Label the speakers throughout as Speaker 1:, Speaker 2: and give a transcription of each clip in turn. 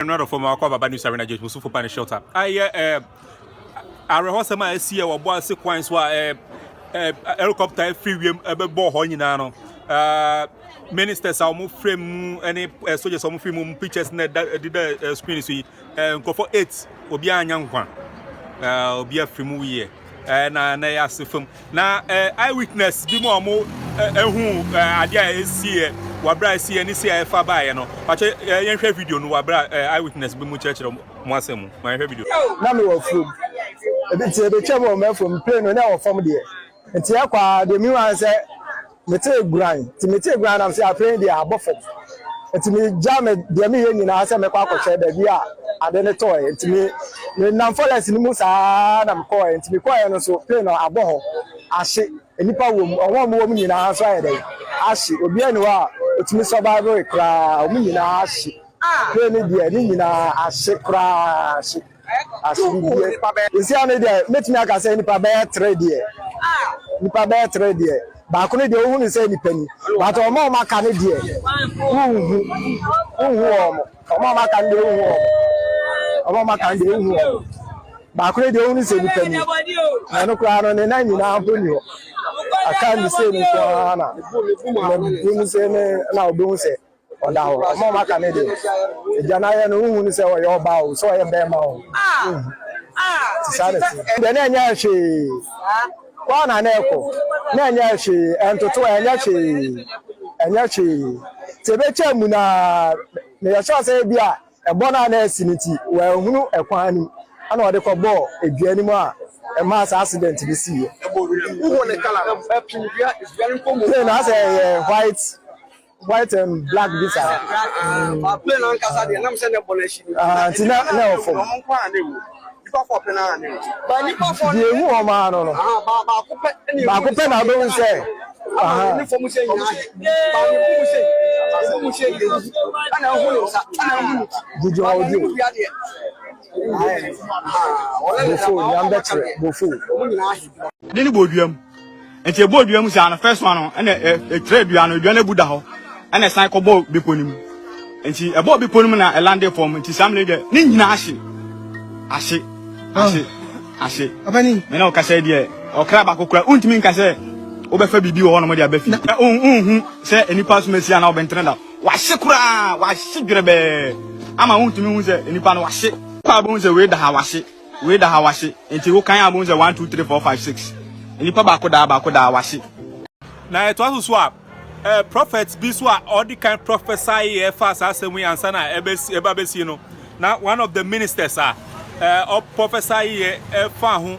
Speaker 1: Another from our cover by New Sarina James Musufu Pani Shelter. I rehearse my SCA or Obuasi coins were helicopter free ball honinano. Ministers are more frame any soldiers are more pictures did the screen see go for 8 will be a young one. Be a free movie. And I asked from now eyewitness be more who idea is here. Wabra see any see far by no but yen hwe video no wabra eyewitness be mu church mo asem my video
Speaker 2: na me wo from e bi tie be twem o me from plane no na wo from there nti akwa de mi wan say mete gran ti mete gran am say plane dey abofo nti me jam de me ye nyina say me kwa akọche da bi a ade ne toy nti me nam forest ni mu sa na me ko nti me ko no so plane no aboho ahye enipa wo mu ọwọ mo nyina so aye dey ahye obi ani wa otimi survival kra omu nyina ahye plane dey ni nyina ahye kra ahye asibie isi ane dey metimi aka say nipa be trade dey nipa be trade dey ba ko ne dey ohun say nipa ni but omo ma ka ne dey omo ma ka ne omo ma ka ne omo ba ko ne dey ohun say nipa ni na no kra no ne na nyina aponi ho aka mi say ni ko na bi say ne na obi say oda ho omo ma ka ne dey ejana ye no ohun say o ye oba o so ye be ma o de na nya hwe kwa na na eko na nya hwe entoto enya hwe tebe chemu na ya so say bia ebo na na asiniti wa hunu ekwan ni ana ode ko bo eduani mu a a mass accident this year. Who want the color? Is very common. I say white and black visa. Plain on casa de nam send abolition. Tina no for. The woman no. Ba ko pe na do say. Ni for mu say nya. Ba ni mu say ana hu sa ana hu. Bujo audio.
Speaker 3: Deni boduam enti boduam say na first one no na trade duano duano buda ho na san ko bo beponim enti e bo beponim na e lande form enti samle de ni nyina ahye abani me na o ka say de o kra ba kokura untimi nka say o be fa bibi ho no mo de abafi say enipa so mesi na o bentrenda wa hye kura wa hye dwerebe ama untimi hu say enipa no wa hye kwa bonze we da hawashi enti wo kan abonze 1 2 3 4 5 6 enipa ba ko da washi
Speaker 1: na it was so prophets bi so all the kind prophesy e fast asem we answer na eba besi no na one of the ministers or prophesy e fa ho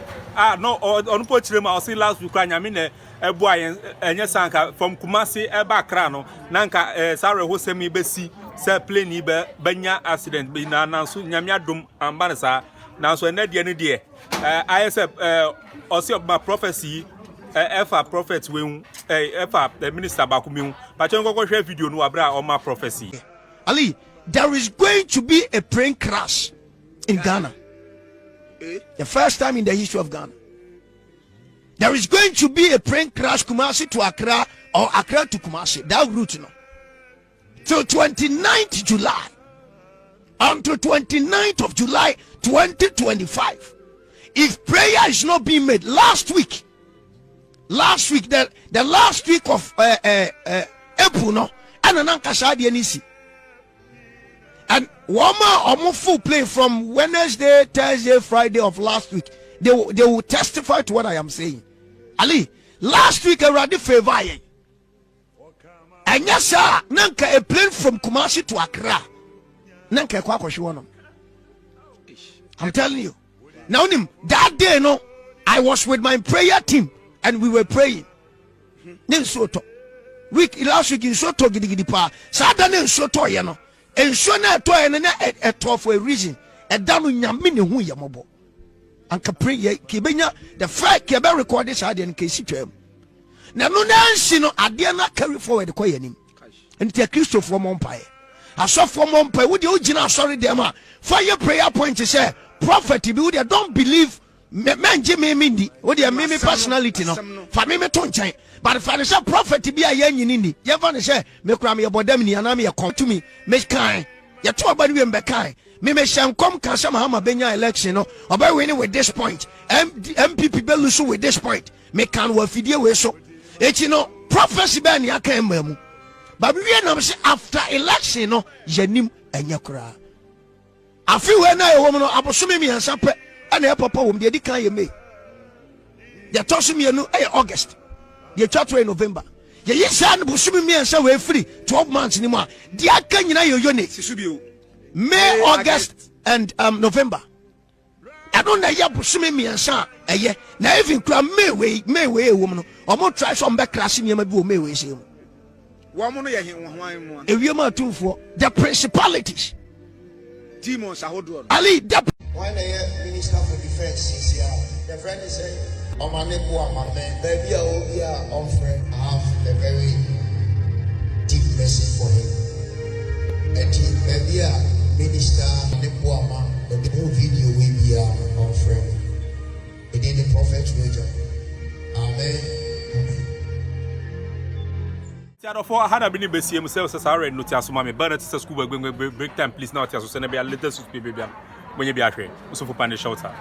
Speaker 1: no onu po chire ma o say last week anyame na ebu ayen enye sanka from Kumasi eba kra no na nka sare ho semi besi se plane be banya accident be na so nyame adom amba sa na so na de ne de ISF osi of my prophecy efa prophet we efa the minister bakumi pa chen kokko hwe video no abra o ma prophecy.
Speaker 4: Ali, there is going to be a plane crash in Ghana. The first time in the history of Ghana. There is going to be a plane crash Kumasi to Accra or Accra to Kumasi. That route no. Till 29th July. Until 29th of July 2025. If prayer is not being made last week, the last week of April no, and one more full play from Wednesday, Thursday, Friday of last week. They will testify to what I am saying. Ali, last week I already favor. And yes, sir, nanka a plane from Kumasi to Accra. Nanka kwa shwono. I'm telling you. Now, that day, no, I was with my prayer team and we were praying. Then soto. Last week in soto gidi pa. Saturday in soto no. And so na to a to for a reason. A danu nyame ne hu yamobo. Anka pray kibenya the fact kebe record this ade en kesi twam. Na no nansi no ade na carry forward ko yanim. Enti Christopher Mompae. Asofo Mompae wo de ogina sorry dem a fire prayer point say prophet bi wo de don't believe menje me ndi wo de me personality no fa me to nchen but fa ne say prophet bi a yanyini ni ye fa ne say me kura me bodam ni ana me come to me kan ye to ba ni we mbe kan me shall come Kasha Mahama Benya election no oba winning with this point MPP be lose with this point me can wa fidie we so echi no prophecy be na aka emamu but we na say after election no yanim enya kura afi we na ewo no abosome mi ansa pe ana e papa wo me di kan ye me ya tosu mi enu e August ye chatwe in November ye yisa no bosome mi ansa we free 12 months ni mu a di aka nyina ye yone
Speaker 3: sisubio
Speaker 4: May, August, and November. I don't know ya bosome mi ansa eye na even kura May we woman o mo try some back class ni ma bi o May we say
Speaker 3: wo mo no ye hwan mu
Speaker 4: ewie ma tumfo the principalities
Speaker 3: demons ahodo
Speaker 4: ali the
Speaker 5: when the minister for defense is here the friend is saying omaneko amamen baby obi a on friend have a very deep message for him and baby a minister neko ama the whole video will be on friend within the prophet region. Amen.
Speaker 1: Tiadofo hana bini besie mu se sorry no ti asoma me bana ti school break time please now ti aso se na be latest baby bia monye bi ahwe so for panic shelter.